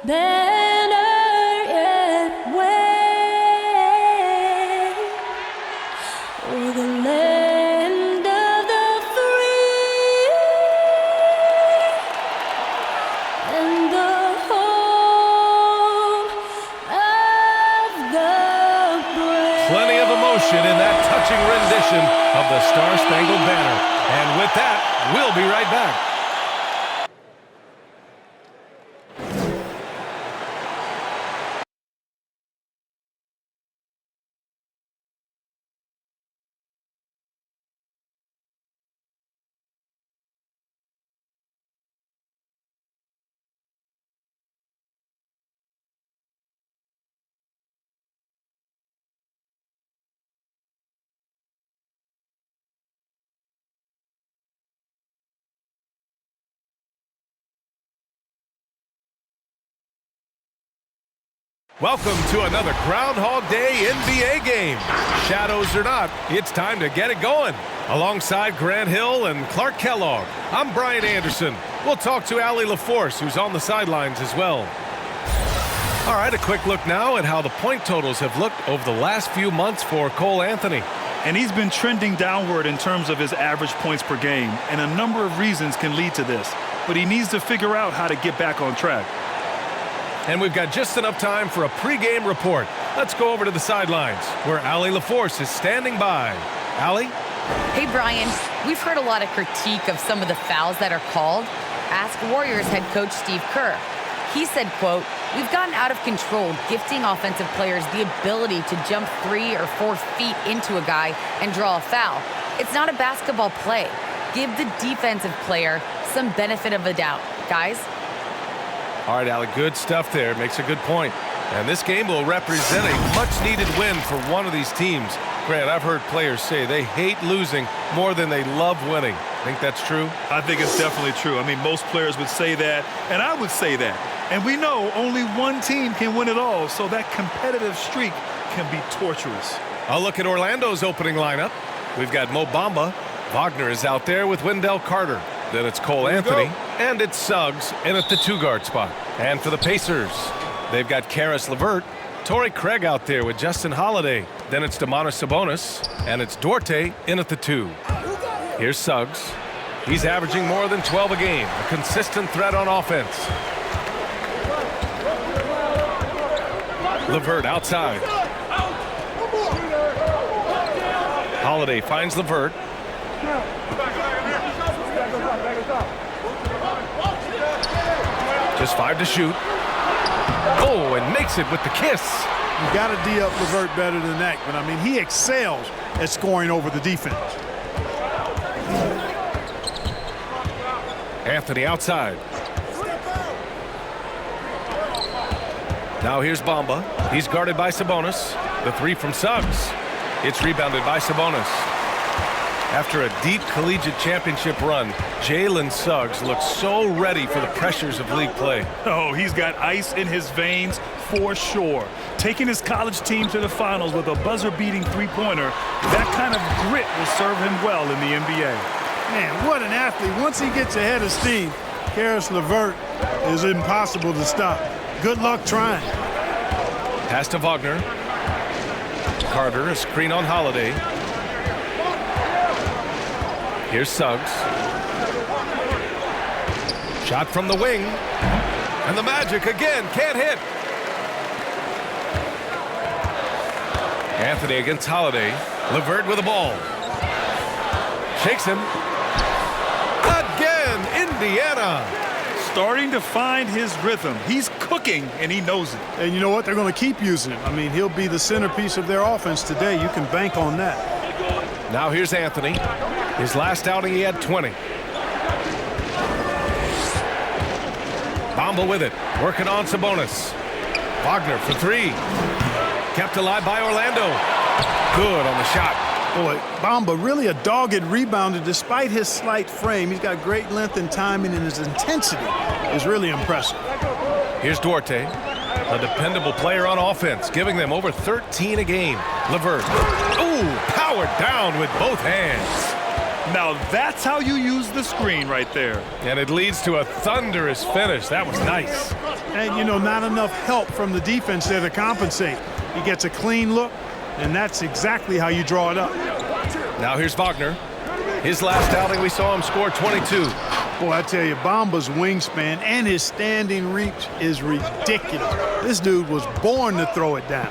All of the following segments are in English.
better yet wait for the land of the free and the home of the brave. Plenty of emotion in that touching rendition of the Star-Spangled Banner. And with that, we'll be right back. Welcome to another Groundhog Day NBA game. Shadows or not, it's time to get it going. Alongside Grant Hill and Clark Kellogg, I'm Brian Anderson. We'll talk to Allie LaForce, who's on the sidelines as well. All right, a quick look now at how the point totals have looked over the last few months for Cole Anthony. And he's been trending downward in terms of his average points per game, and a number of reasons can lead to this. But he needs to figure out how to get back on track. And we've got just enough time for a pregame report. Let's go over to the sidelines, where Allie LaForce is standing by. Allie? Hey, Brian. We've heard a lot of critique of some of the fouls that are called. Ask Warriors head coach Steve Kerr. He said, quote, "We've gotten out of control, gifting offensive players the ability to jump 3 or 4 feet into a guy and draw a foul. It's not a basketball play. Give the defensive player some benefit of the doubt, guys." All right, Allie, good stuff there. Makes a good point. And this game will represent a much-needed win for one of these teams. Grant, I've heard players say they hate losing more than they love winning. Think that's true? I think it's definitely true. I mean, most players would say that, and I would say that. And we know only one team can win it all, so that competitive streak can be torturous. I'll look at Orlando's opening lineup. We've got Mo Bamba. Wagner is out there with Wendell Carter. Then it's Cole Anthony, and it's Suggs in at the 2-guard spot. And for the Pacers, they've got Caris LeVert, Torrey Craig out there with Justin Holiday. Then it's Domantas Sabonis, and it's Duarte in at the 2. Here's Suggs. He's averaging more than 12 a game, a consistent threat on offense. LeVert outside. Holiday finds LeVert. Just 5 to shoot. Oh, and makes it with the kiss. You got to D up LeVert better than that, but I mean, he excels at scoring over the defense. Anthony outside. Now here's Bamba. He's guarded by Sabonis. The 3 from Suggs. It's rebounded by Sabonis. After a deep collegiate championship run, Jalen Suggs looks so ready for the pressures of league play. Oh, he's got ice in his veins for sure. Taking his college team to the finals with a buzzer-beating three-pointer, that kind of grit will serve him well in the NBA. Man, what an athlete. Once he gets ahead of steam, Caris LeVert is impossible to stop. Good luck trying. Pass to Wagner. Carter, a screen on Holiday. Here's Suggs. Shot from the wing. And the Magic again can't hit. Anthony against Holiday. LeVert with the ball. Shakes him. Again, Indiana. Starting to find his rhythm. He's cooking, and he knows it. And you know what? They're going to keep using him. I mean, he'll be the centerpiece of their offense today. You can bank on that. Now here's Anthony. His last outing, he had 20. Bamba with it. Working on Sabonis. Wagner for 3. Kept alive by Orlando. Good on the shot. Boy, Bamba really a dogged rebounder despite his slight frame. He's got great length and timing, and his intensity is really impressive. Here's Duarte, a dependable player on offense, giving them over 13 a game. LeVert. Ooh, powered down with both hands. Now that's how you use the screen right there. And it leads to a thunderous finish. That was nice. And, you know, not enough help from the defense there to compensate. He gets a clean look, and that's exactly how you draw it up. Now here's Wagner. His last outing, we saw him score 22. Boy, I tell you, Bamba's wingspan and his standing reach is ridiculous. This dude was born to throw it down.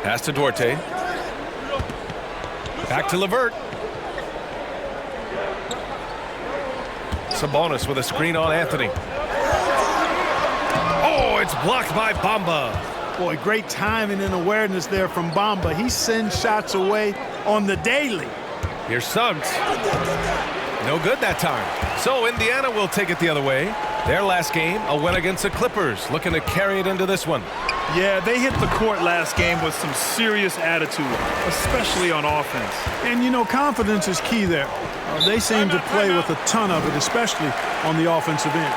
Pass to Duarte. Back to Levert. Sabonis with a screen on Anthony. Oh, it's blocked by Bamba. Boy, great timing and awareness there from Bamba. He sends shots away on the daily. Here's Suggs. No good that time. So Indiana will take it the other way. Their last game, a win against the Clippers, looking to carry it into this one. Yeah, they hit the court last game with some serious attitude, especially on offense. And, you know, confidence is key there. They seem to play with a ton of it, especially on the offensive end.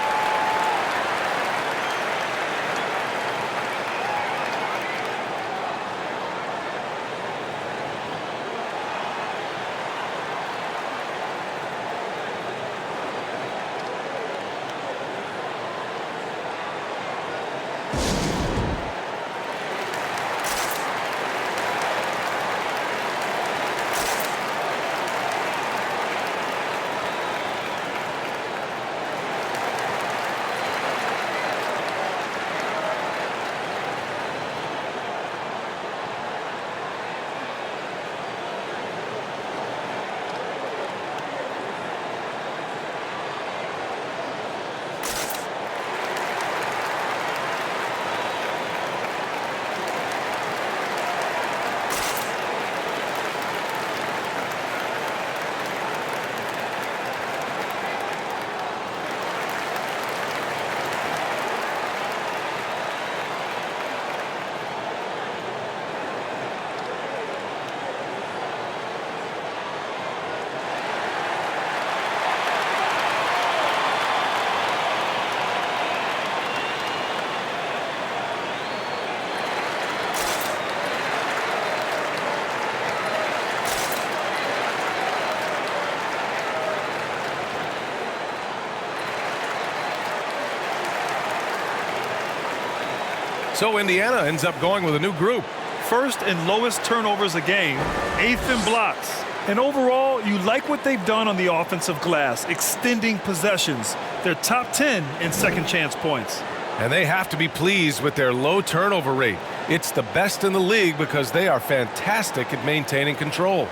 So Indiana ends up going with a new group. First and lowest turnovers a game, 8th in blocks. And overall, you like what they've done on the offensive glass, extending possessions. They're top 10 in second chance points. And they have to be pleased with their low turnover rate. It's the best in the league because they are fantastic at maintaining control.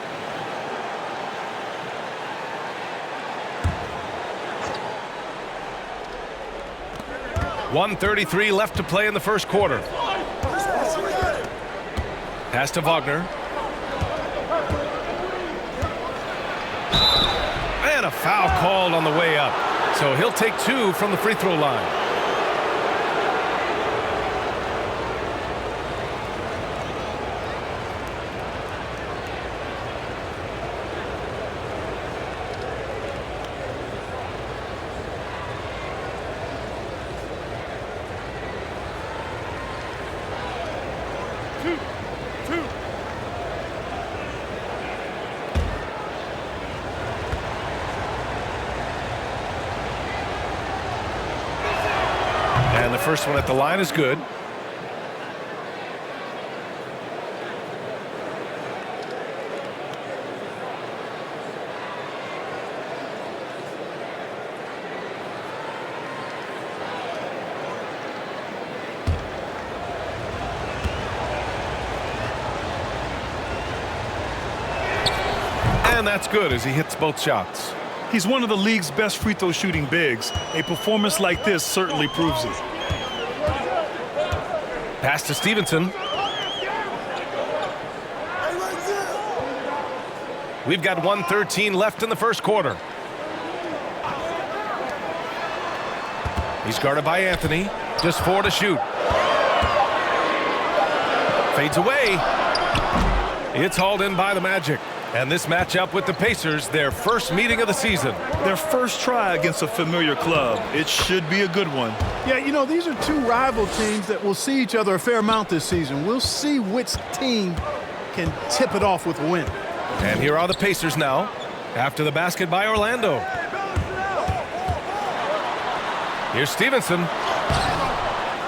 .133 left to play in the first quarter. Pass to Wagner. And a foul called on the way up. So he'll take 2 from the free throw line. And the first one at the line is good. And that's good as he hits both shots. He's one of the league's best free throw shooting bigs. A performance like this certainly proves it. Pass to Stevenson. We've got 1:13 left in the first quarter. He's guarded by Anthony. Just 4 to shoot. Fades away. It's hauled in by the Magic. And this matchup with the Pacers, their first meeting of the season. Their first try against a familiar club. It should be a good one. Yeah, you know, these are two rival teams that will see each other a fair amount this season. We'll see which team can tip it off with a win. And here are the Pacers now, after the basket by Orlando. Here's Stevenson.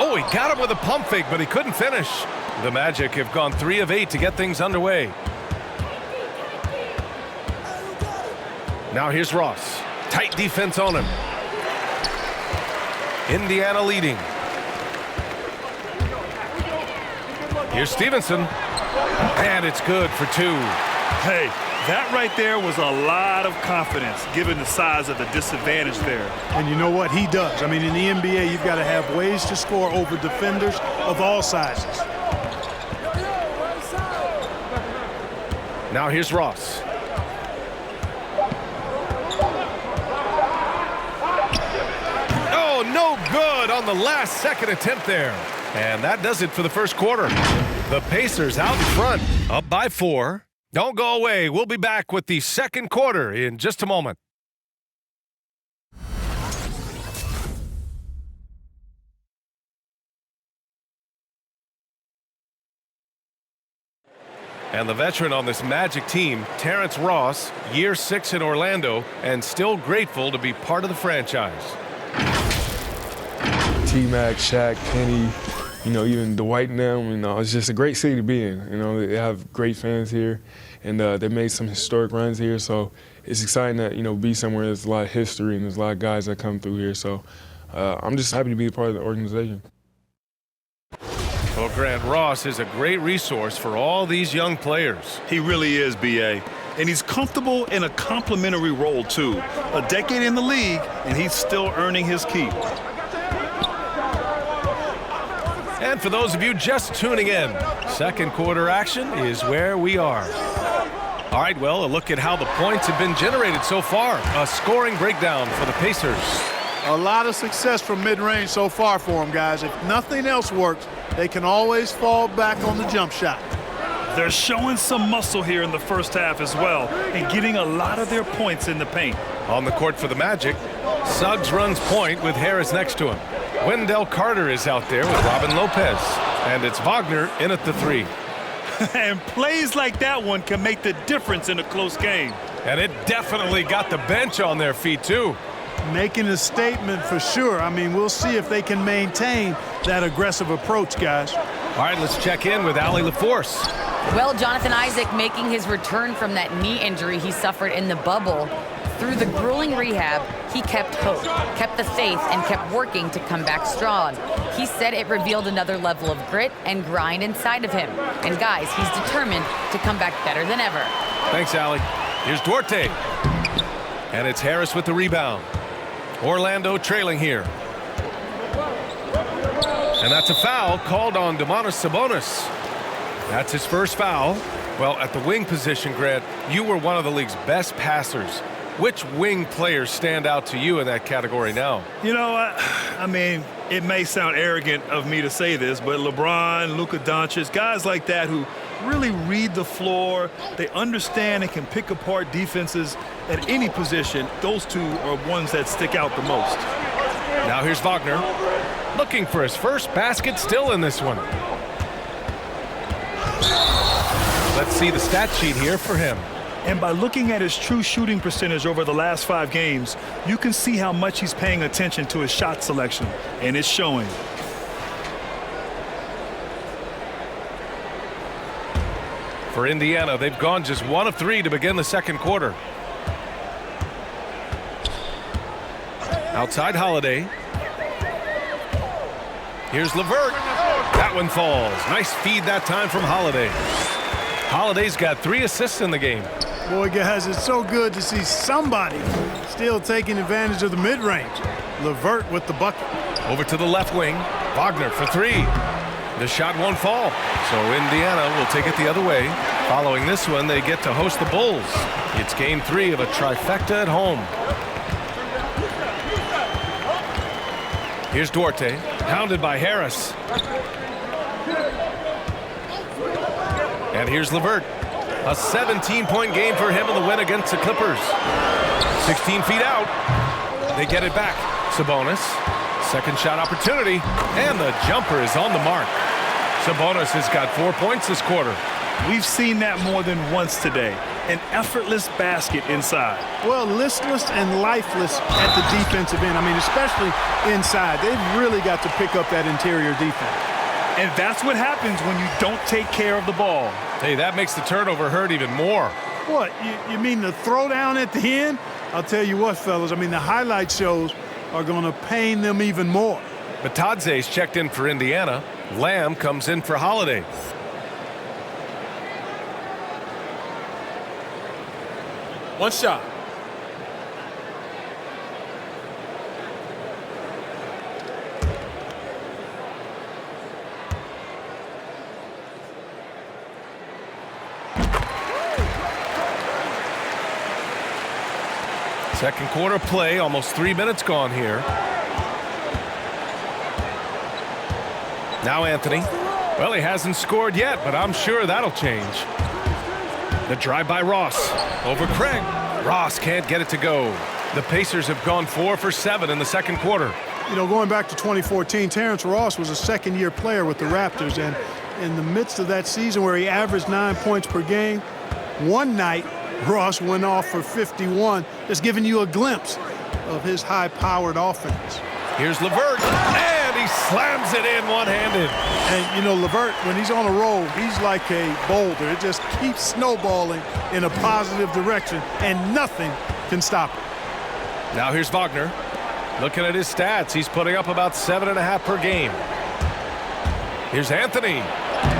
Oh, he got him with a pump fake, but he couldn't finish. The Magic have gone 3 of 8 to get things underway. Now here's Ross. Tight defense on him. Indiana leading. Here's Stevenson. And it's good for 2. Hey, that right there was a lot of confidence given the size of the disadvantage there. And you know what? He does. I mean, in the NBA, you've got to have ways to score over defenders of all sizes. Now here's Ross. Oh, no good on the last second attempt there. And that does it for the first quarter. The Pacers out in front, up by 4. Don't go away. We'll be back with the second quarter in just a moment. And the veteran on this Magic team, Terrence Ross, year 6 in Orlando, and still grateful to be part of the franchise. T-Mac, Shaq, Penny, you know, even Dwight and them, you know, it's just a great city to be in. You know, they have great fans here, and they made some historic runs here, so it's exciting to, you know, be somewhere there's a lot of history and there's a lot of guys that come through here. So I'm just happy to be a part of the organization. Well, Grant, Ross is a great resource for all these young players. He really is, B.A. And he's comfortable in a complimentary role, too. A decade in the league, and he's still earning his keep. And for those of you just tuning in, second quarter action is where we are. All right, well, a look at how the points have been generated so far. A scoring breakdown for the Pacers. A lot of success from mid-range so far for them, guys. If nothing else works, they can always fall back on the jump shot. They're showing some muscle here in the first half as well and getting a lot of their points in the paint. On the court for the Magic, Suggs runs point with Harris next to him. Wendell Carter is out there with Robin Lopez. And it's Wagner in at the 3. And plays like that one can make the difference in a close game. And it definitely got the bench on their feet, too. Making a statement for sure. I mean, we'll see if they can maintain that aggressive approach, guys. All right, let's check in with Allie LaForce. Well, Jonathan Isaac making his return from that knee injury he suffered in the bubble. Through the grueling rehab, he kept hope, kept the faith, and kept working to come back strong. He said it revealed another level of grit and grind inside of him. And guys, he's determined to come back better than ever. Thanks, Allie. Here's Duarte. And it's Harris with the rebound. Orlando trailing here. And that's a foul called on Domantas Sabonis. That's his first foul. Well, at the wing position, Grant, you were one of the league's best passers. Which wing players stand out to you in that category now? You know, I mean, it may sound arrogant of me to say this, but LeBron, Luka Doncic, guys like that who really read the floor, they understand and can pick apart defenses at any position. Those two are ones that stick out the most. Now here's Wagner, looking for his first basket still in this one. Let's see the stat sheet here for him. And by looking at his true shooting percentage over the last 5 games, you can see how much he's paying attention to his shot selection, and it's showing. For Indiana, they've gone just 1 of 3 to begin the second quarter. Outside Holiday. Here's LeVert. That one falls. Nice feed that time from Holiday. Holiday's got 3 assists in the game. Boy, guys, it's so good to see somebody still taking advantage of the mid-range. LeVert with the bucket. Over to the left wing. Wagner for 3. The shot won't fall. So Indiana will take it the other way. Following this one, they get to host the Bulls. It's game 3 of a trifecta at home. Here's Duarte, hounded by Harris. And here's LeVert. A 17-point game for him in the win against the Clippers. 16 feet out. They get it back. Sabonis. Second shot opportunity. And the jumper is on the mark. Sabonis has got 4 points this quarter. We've seen that more than once today. An effortless basket inside. Well, listless and lifeless at the defensive end. I mean, especially inside. They've really got to pick up that interior defense. And that's what happens when you don't take care of the ball. Hey, that makes the turnover hurt even more. What, you mean the throwdown at the end? I'll tell you what, fellas, I mean, the highlight shows are going to pain them even more. Batadze's checked in for Indiana. Lamb comes in for Holiday. One shot. Second quarter play, almost 3 minutes gone here. Now Anthony. Well, he hasn't scored yet, but I'm sure that'll change. The drive by Ross. Over Craig. Ross can't get it to go. The Pacers have gone 4 for 7 in the second quarter. You know, going back to 2014, Terrence Ross was a second-year player with the Raptors, and in the midst of that season where he averaged 9 points per game, one night Ross went off for 51, just giving you a glimpse of his high-powered offense. Here's LeVert, and he slams it in one-handed. And, you know, LeVert, when he's on a roll, he's like a boulder. It just keeps snowballing in a positive direction, and nothing can stop it. Now here's Wagner. Looking at his stats, he's putting up about 7.5 per game. Here's Anthony,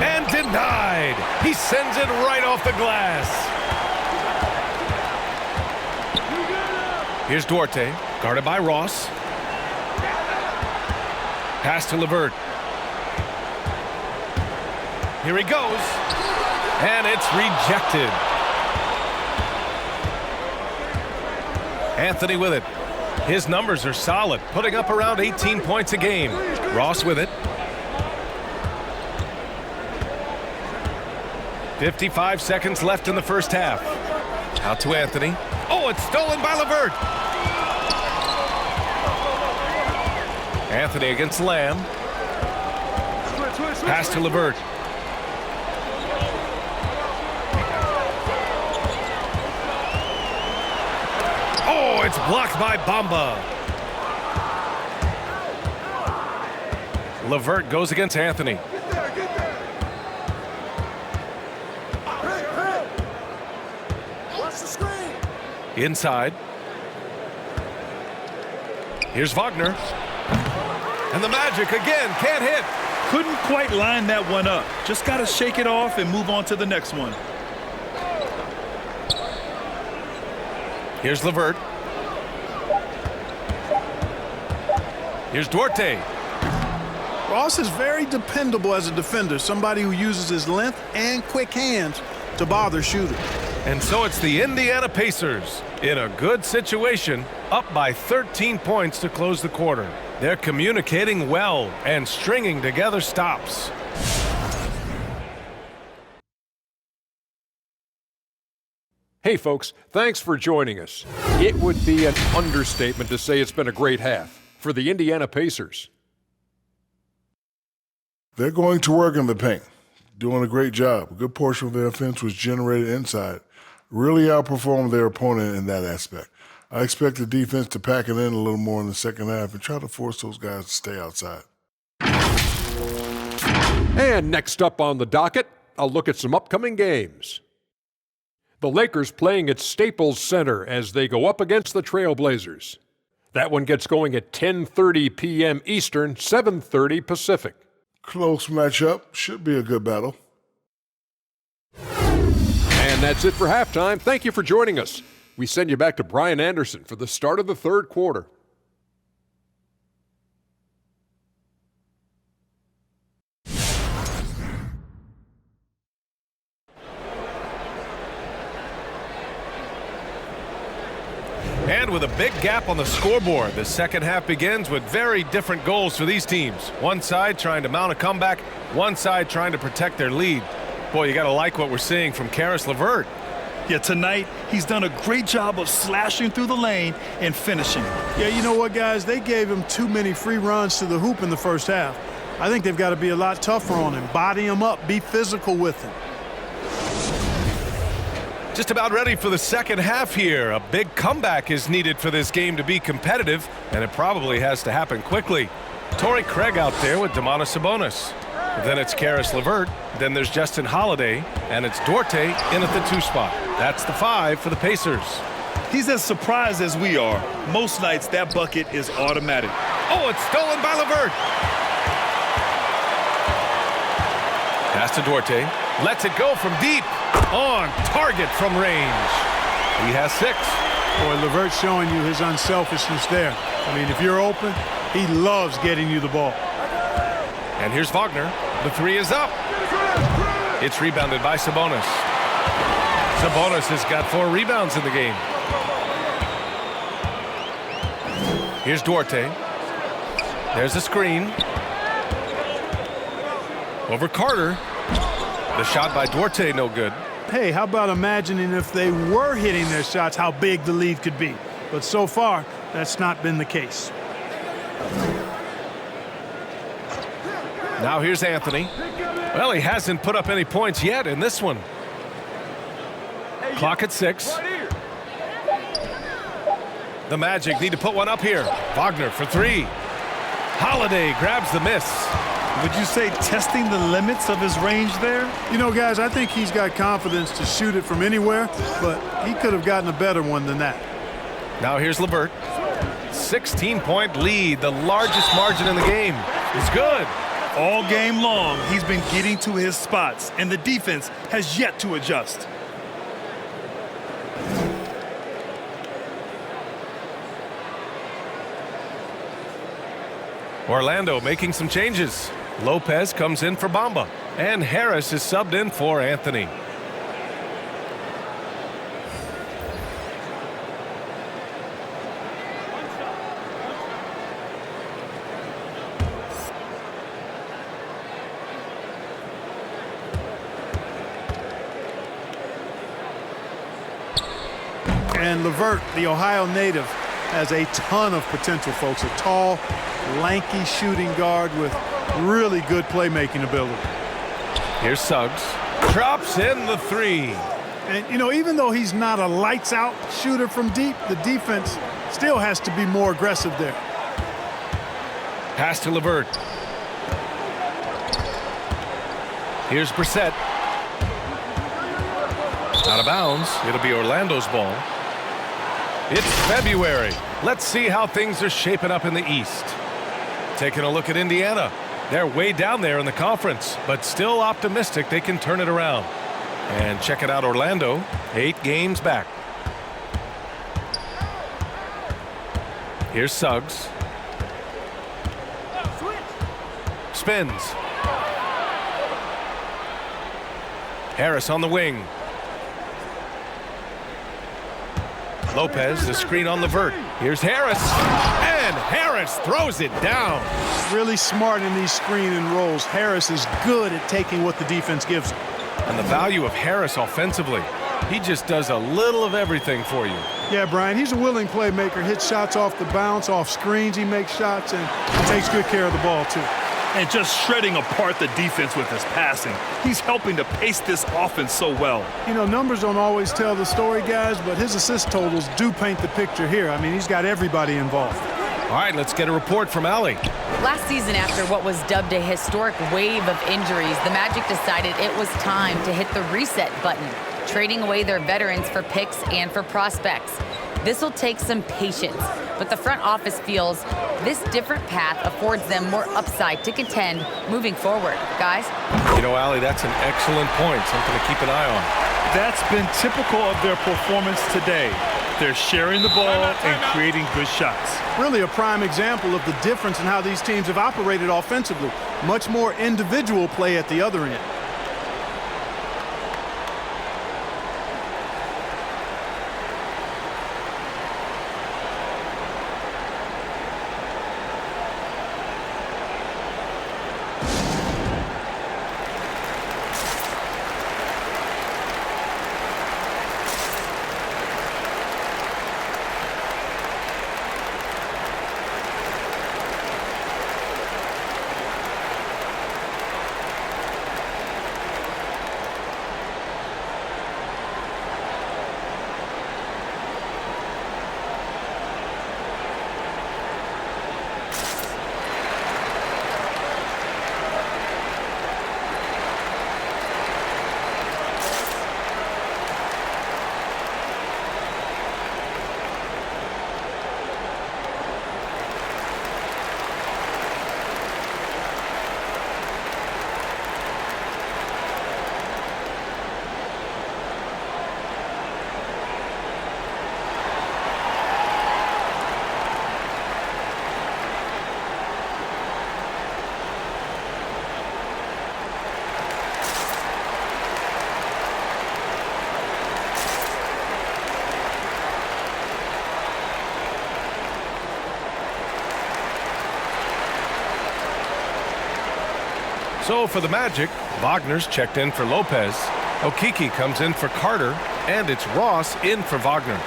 and denied. He sends it right off the glass. Here's Duarte, guarded by Ross. Pass to LeVert. Here he goes, and it's rejected. Anthony with it. His numbers are solid, putting up around 18 points a game. Ross with it. 55 seconds left in the first half. Out to Anthony. Oh, it's stolen by LeVert. Anthony against Lamb. Pass to LeVert. Oh, it's blocked by Bamba. LeVert goes against Anthony. Inside. Here's Wagner. And the Magic again can't hit. Couldn't quite line that one up. Just got to shake it off and move on to the next one. Here's LeVert. Here's Duarte. Ross is very dependable as a defender, somebody who uses his length and quick hands to bother shooters. And so it's the Indiana Pacers in a good situation, up by 13 points to close the quarter. They're communicating well and stringing together stops. Hey folks, thanks for joining us. It would be an understatement to say it's been a great half for the Indiana Pacers. They're going to work in the paint, doing a great job. A good portion of their offense was generated inside. Really outperformed their opponent in that aspect. I expect the defense to pack it in a little more in the second half and try to force those guys to stay outside. And next up on the docket, I'll look at some upcoming games. The Lakers playing at Staples Center as they go up against the Trailblazers. That one gets going at 10:30 p.m. Eastern, 7:30 Pacific. Close matchup. Should be a good battle. And that's it for halftime. Thank you for joining us. We send you back to Brian Anderson for the start of the third quarter. And with a big gap on the scoreboard, the second half begins with very different goals for these teams. One side trying to mount a comeback, one side trying to protect their lead. Boy, you got to like what we're seeing from Caris LeVert. Yeah, tonight he's done a great job of slashing through the lane and finishing. Yeah, you know what, guys? They gave him too many free runs to the hoop in the first half. I think they've got to be a lot tougher on him, body him up, be physical with him. Just about ready for the second half here. A big comeback is needed for this game to be competitive, and it probably has to happen quickly. Torrey Craig out there with Domantas Sabonis. Then it's Karis LeVert. Then there's Justin Holiday, and it's Duarte in at the 2 spot. That's the 5 for the Pacers. He's as surprised as we are. Most nights, that bucket is automatic. Oh, it's stolen by LeVert. Pass to Duarte. Lets it go from deep. On target from range. He has 6. Boy, LeVert showing you his unselfishness there. I mean, if you're open, he loves getting you the ball. And here's Wagner. The 3 is up. It's rebounded by Sabonis. Sabonis has got 4 rebounds in the game. Here's Duarte. There's a screen. Over Carter. The shot by Duarte, no good. Hey, how about imagining if they were hitting their shots, how big the lead could be? But so far, that's not been the case. Now here's Anthony. Well, he hasn't put up any points yet in this one. Clock at 6. The Magic need to put one up here. Wagner for 3. Holiday grabs the miss. Would you say testing the limits of his range there? You know, guys, I think he's got confidence to shoot it from anywhere, but he could have gotten a better one than that. Now here's LeVert. 16-point lead, the largest margin in the game. It's good. All game long, he's been getting to his spots, and the defense has yet to adjust. Orlando making some changes. Lopez comes in for Bamba, and Harris is subbed in for Anthony. And LeVert, the Ohio native, has a ton of potential, folks. A tall, lanky shooting guard with really good playmaking ability. Here's Suggs. Drops in the 3. And, you know, even though he's not a lights-out shooter from deep, the defense still has to be more aggressive there. Pass to LeVert. Here's Brissett. Out of bounds. It'll be Orlando's ball. It's February. Let's see how things are shaping up in the East. Taking a look at Indiana. They're way down there in the conference, but still optimistic they can turn it around. And check it out, Orlando, 8 games back. Here's Suggs. Spins. Harris on the wing. Lopez, the screen on LeVert. Here's Harris, and Harris throws it down. Really smart in these screen and rolls. Harris is good at taking what the defense gives him. And the value of Harris offensively. He just does a little of everything for you. Yeah, Brian, he's a willing playmaker. Hits shots off the bounce, off screens. He makes shots and takes good care of the ball, too. And just shredding apart the defense with his passing. He's helping to pace this offense so well. You know, numbers don't always tell the story, guys, but his assist totals do paint the picture here. I mean, he's got everybody involved. All right, let's get a report from Allie. Last season, after what was dubbed a historic wave of injuries, the Magic decided it was time to hit the reset button, trading away their veterans for picks and for prospects. This will take some patience, but the front office feels this different path affords them more upside to contend moving forward. Guys? You know, Allie, that's an excellent point, something to keep an eye on. That's been typical of their performance today. They're sharing the ball and creating good shots. Really a prime example of the difference in how these teams have operated offensively. Much more individual play at the other end. So for the Magic, Wagner's checked in for Lopez. Okeke comes in for Carter, and it's Ross in for Wagner.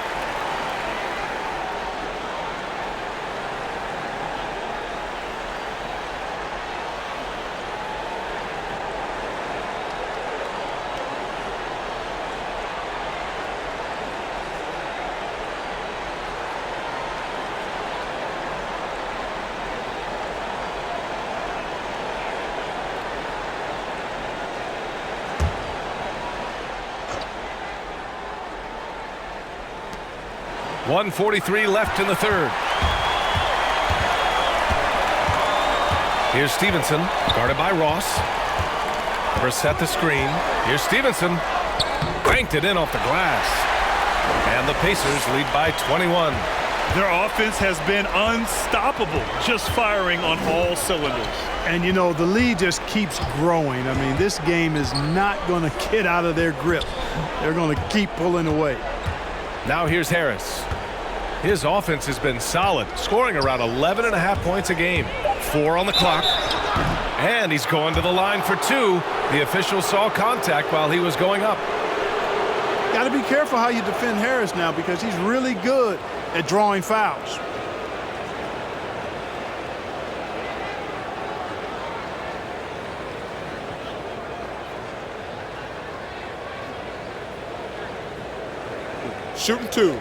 .143 left in the third. Here's Stevenson, guarded by Ross. Brissett the screen. Here's Stevenson. Banked it in off the glass. And the Pacers lead by 21. Their offense has been unstoppable, just firing on all cylinders. And, you know, the lead just keeps growing. I mean, this game is not going to get out of their grip. They're going to keep pulling away. Now here's Harris. His offense has been solid, scoring around 11.5 points a game. 4 on the clock. And he's going to the line for 2. The official saw contact while he was going up. Got to be careful how you defend Harris now because he's really good at drawing fouls. Shooting 2.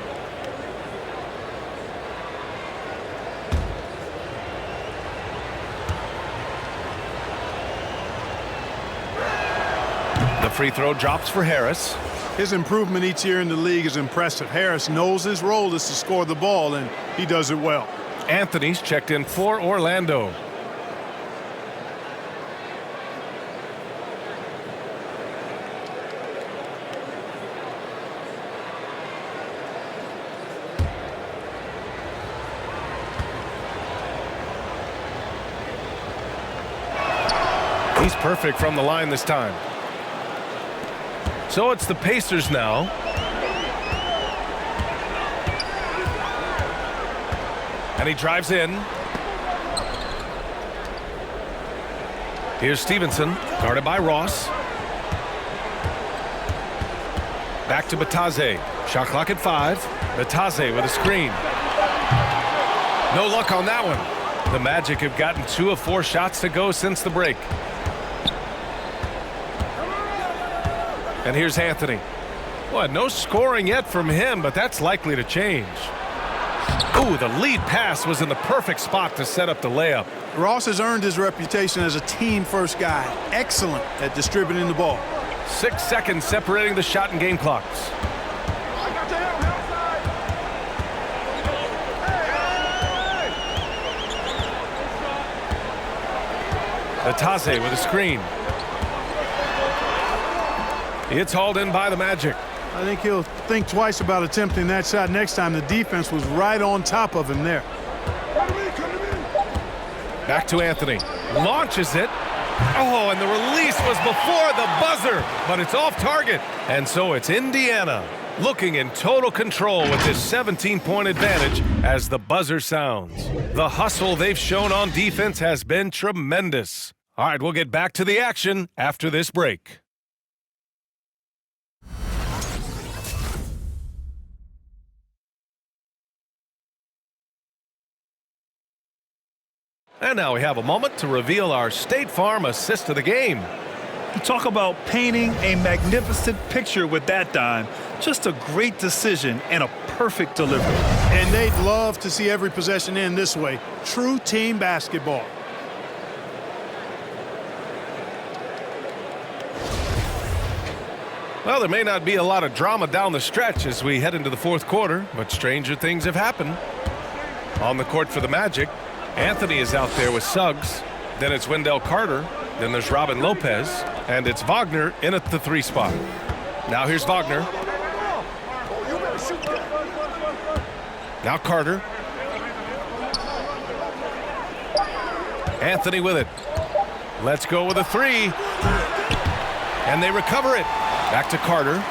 The free throw drops for Harris. His improvement each year in the league is impressive. Harris knows his role is to score the ball, and he does it well. Anthony's checked in for Orlando. He's perfect from the line this time. So it's the Pacers now. And he drives in. Here's Stevenson, guarded by Ross. Back to Batase. Shot clock at 5. Batase with a screen. No luck on that one. The Magic have gotten 2 of 4 shots to go since the break. And here's Anthony. Well, no scoring yet from him, but that's likely to change. Ooh, the lead pass was in the perfect spot to set up the layup. Ross has earned his reputation as a team-first guy. Excellent at distributing the ball. 6 seconds separating the shot and game clocks. Batase with a screen. It's hauled in by the Magic. I think he'll think twice about attempting that shot next time. The defense was right on top of him there. Back to Anthony. Launches it. Oh, and the release was before the buzzer, but it's off target. And so it's Indiana looking in total control with this 17-point advantage as the buzzer sounds. The hustle they've shown on defense has been tremendous. All right, we'll get back to the action after this break. And now we have a moment to reveal our State Farm assist of the game. You talk about painting a magnificent picture with that dime. Just a great decision and a perfect delivery. And they'd love to see every possession end this way. True team basketball. Well, there may not be a lot of drama down the stretch as we head into the fourth quarter, but stranger things have happened. On the court for the Magic, Anthony is out there with Suggs. Then it's Wendell Carter. Then there's Robin Lopez. And it's Wagner in at the 3 spot. Now here's Wagner. Now Carter. Anthony with it. Let's go with a 3. And they recover it. Back to Carter.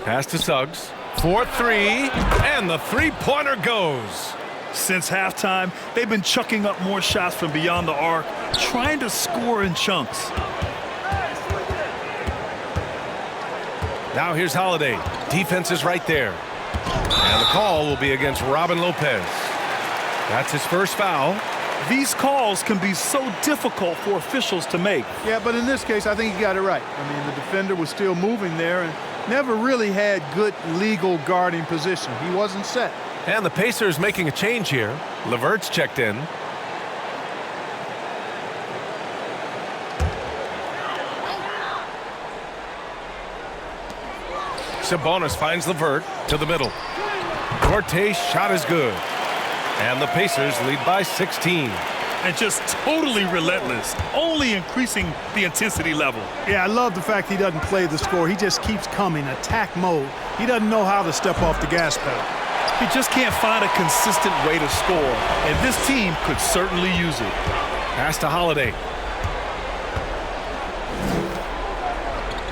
Pass to Suggs. 4-3, and the 3-pointer goes. Since halftime, they've been chucking up more shots from beyond the arc, trying to score in chunks. Now here's Holiday. Defense is right there. And the call will be against Robin Lopez. That's his first foul. These calls can be so difficult for officials to make. Yeah, but in this case, I think he got it right. I mean, the defender was still moving there and never really had good legal guarding position. He wasn't set. And the Pacers making a change here. LeVert's checked in. Sabonis finds LeVert to the middle. Duarte's shot is good. And the Pacers lead by 16. And just totally relentless, only increasing the intensity level. Yeah, I love the fact he doesn't play the score. He just keeps coming, attack mode. He doesn't know how to step off the gas pedal. He just can't find a consistent way to score, and this team could certainly use it. Pass to Holiday.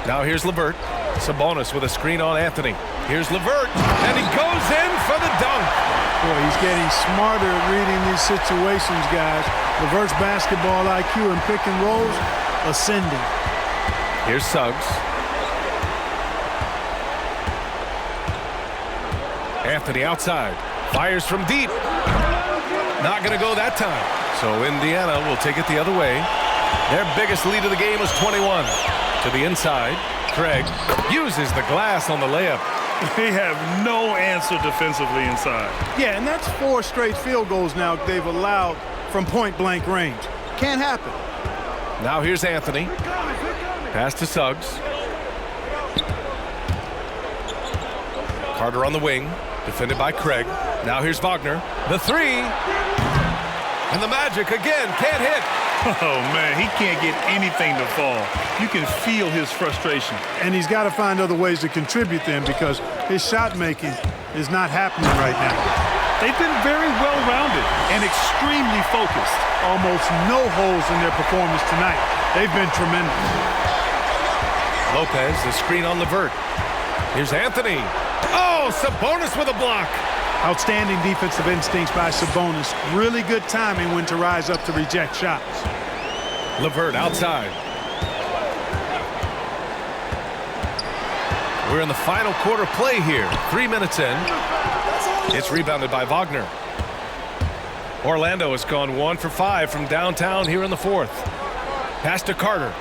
Now here's LeVert. Sabonis with a screen on Anthony. Here's LeVert, and he goes in for the dunk. Boy, he's getting smarter at reading these situations, guys. LeVert's basketball IQ and pick and rolls ascending. Here's Suggs. Anthony outside. Fires from deep. Not going to go that time. So Indiana will take it the other way. Their biggest lead of the game was 21. To the inside. Craig uses the glass on the layup. They have no answer defensively inside. Yeah, and that's 4 straight field goals now they've allowed from point-blank range. Can't happen. Now here's Anthony. Pass to Suggs. Carter on the wing. Defended by Craig. Now here's Wagner. The three. And the Magic again can't hit. Oh, man, he can't get anything to fall. You can feel his frustration. And he's got to find other ways to contribute then because his shot making is not happening right now. They've been very well-rounded and extremely focused. Almost no holes in their performance tonight. They've been tremendous. Lopez, the screen on LeVert. Here's Anthony. Oh, Sabonis with a block. Outstanding defensive instincts by Sabonis. Really good timing when to rise up to reject shots. LeVert outside. We're in the final quarter play here. 3 minutes in. It's rebounded by Wagner. Orlando has gone 1 for 5 from downtown here in the fourth. Pass to Carter.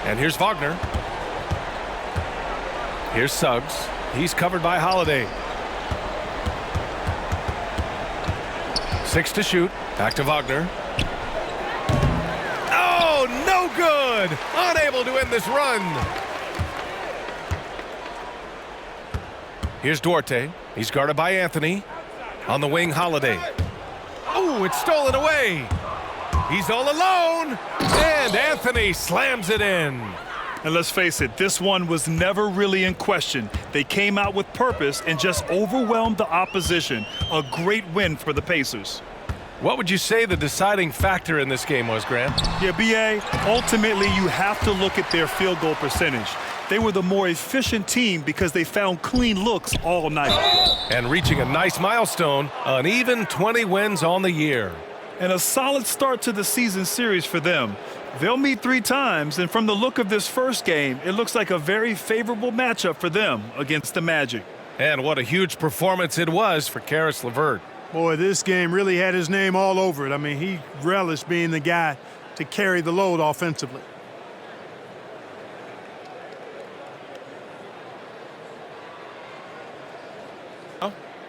And here's Wagner. Here's Suggs. He's covered by Holiday. 6 to shoot. Back to Wagner. Oh, no good! Unable to end this run. Here's Duarte. He's guarded by Anthony. On the wing, Holiday. Oh, it's stolen away. He's all alone. And Anthony slams it in. And let's face it, this one was never really in question. They came out with purpose and just overwhelmed the opposition. A great win for the Pacers. What would you say the deciding factor in this game was, Grant? Yeah, B.A., ultimately you have to look at their field goal percentage. They were the more efficient team because they found clean looks all night. And reaching a nice milestone, an even 20 wins on the year. And a solid start to the season series for them. They'll meet 3 times, and from the look of this first game, it looks like a very favorable matchup for them against the Magic. And what a huge performance it was for Caris LeVert. Boy, this game really had his name all over it. I mean, he relished being the guy to carry the load offensively.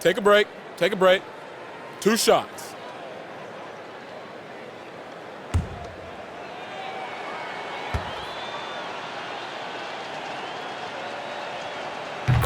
Take a break. Take a break. 2 shots.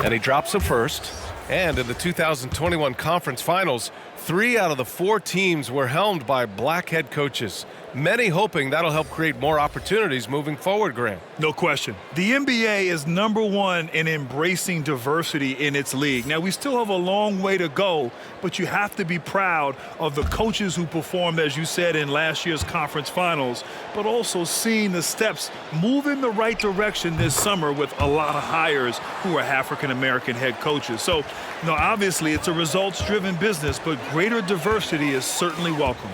And he drops the first. And in the 2021 conference finals, 3 out of the 4 teams were helmed by black head coaches. Many hoping that'll help create more opportunities moving forward, Grant. No question. The NBA is #1 in embracing diversity in its league. Now, we still have a long way to go, but you have to be proud of the coaches who performed, as you said, in last year's conference finals, but also seeing the steps move in the right direction this summer with a lot of hires who are African-American head coaches. So, obviously it's a results-driven business, but greater diversity is certainly welcome.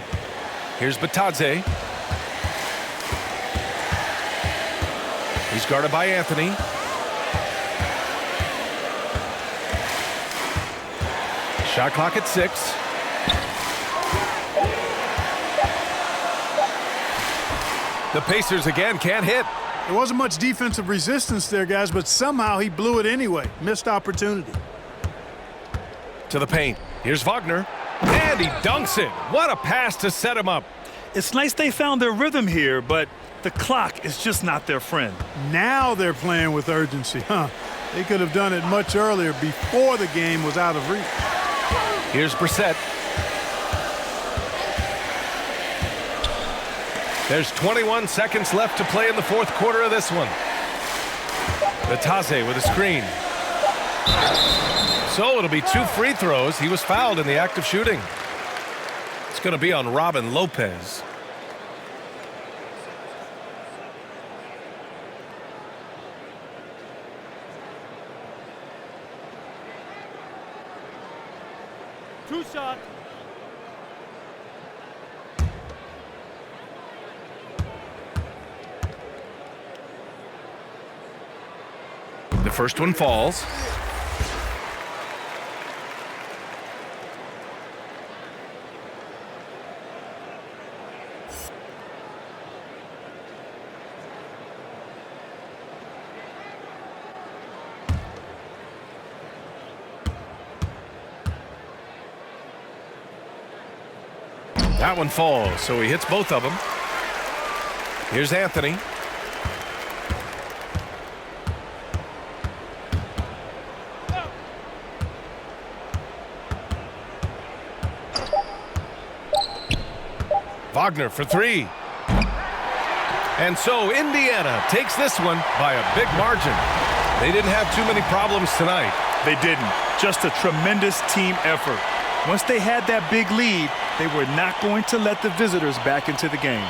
Here's Batadze. He's guarded by Anthony. Shot clock at 6. The Pacers again can't hit. There wasn't much defensive resistance there, guys, but somehow he blew it anyway. Missed opportunity. To the paint. Here's Wagner. And he dunks it. What a pass to set him up. It's nice they found their rhythm here, but the clock is just not their friend. Now they're playing with urgency, huh? They could have done it much earlier before the game was out of reach. Here's Brissett. There's 21 seconds left to play in the fourth quarter of this one. Batadze with a screen. So it'll be 2 free throws. He was fouled in the act of shooting. It's going to be on Robin Lopez. Two shot. The first one falls. That one falls, so he hits both of them. Here's Anthony. Wagner for 3. And so Indiana takes this one by a big margin. They didn't have too many problems tonight. They didn't. Just a tremendous team effort. Once they had that big lead, they were not going to let the visitors back into the game.